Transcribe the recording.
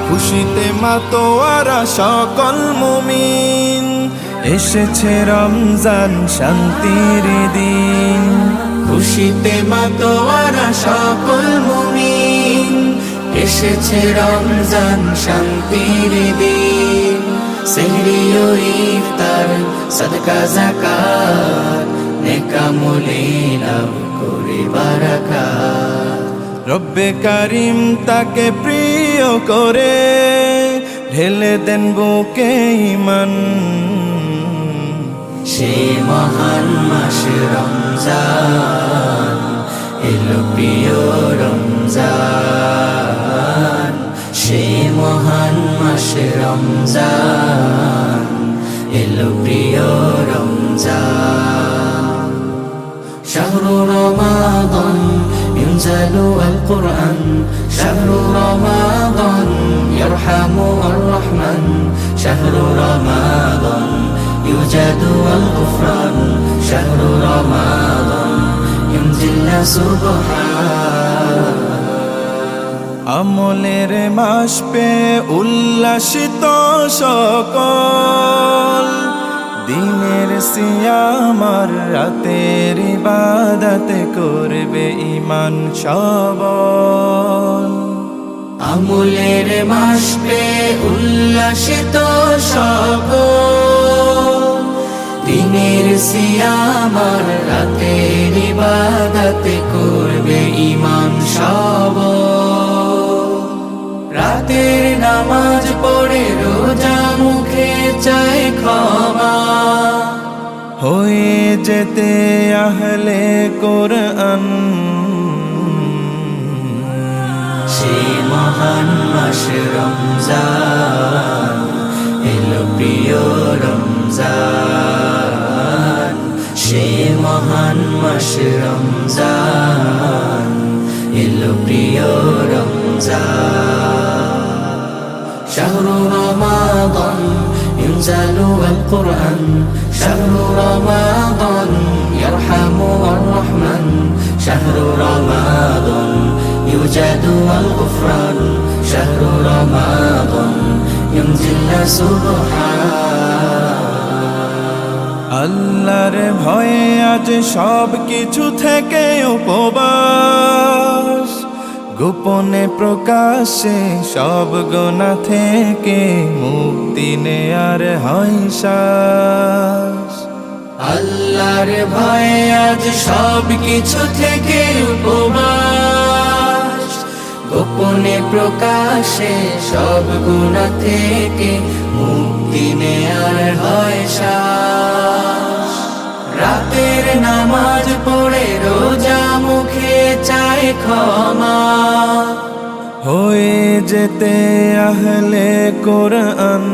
খুশিতে মাতোয়ারা সকল মুমিন, এসেছে রমজান শান্তির দিন। খুশিতে মাতোয়ারা সকল মুমিন, এসেছে রমজান শান্তির দিন। সেহরি ও ইফতার, সাদকা যাকাত, নেক আমলে লাভ করে বারাকাত। রব্বে কারিম তাকে প্রিয় করে ঢেলে দেন বুকে ঈমান। সে মহান মাস রমজান, এলো প্রিয় রমজান। সে মহান মাস রমজান, এলো প্রিয় রমজান। শাহরু রমাদান ইনজালু আল কুরআন, শাহরু রমাদান ইয়ারহামু আর রহমান। শাহরু রমাদান ইউজাদু আল গুফরান, শাহরু রমাদান ইনজিল্লা সুবহান। আমলের মাস পে উল্লাসিত সকল, দিনের সিয়াম আর রাতের ইবাদত করবে ঈমান সবল। আমলের মাস পে উল্লাসিত সকল, দিনের সিয়াম আর রাতের ইবাদত করবে ঈমান সবল। রাতের নামাজ পড়ে রোজা মুখে চায় ক্ষমা, হয়ে যেতে আহলে কোরআন। সে মহান মাস রমজান, এলো প্রিয় রমজান। সে মহান মাস রমজান, এলো প্রিয় রমজান। শাহরু রমাদান ইনজালু আল কুরআন, শাহরু রমাদান ইয়ারহামু আর রহমান। শাহরু রমাদান ইউজাদু আল গুফরান, শাহরু রমাদান ইনজিল্লা সুবহান। আল্লাহর ভয়ে আজ সব কিছু থেকে উপবাস, গোপনে প্রকাশে সব গুনাহ থেকে মুক্তি নেয়ার হয় শ্বাস। আল্লাহর ভয়ে আজ সব কিছু থেকে উপবাস, গোপনে প্রকাশে সব গুনাহ থেকে মুক্তি নেয়ার হয় শ্বাস। রাতের নামাজ পড়ে রোজা মুখে চায় ক্ষমা, হয়ে যেতে আহলে কোরআন।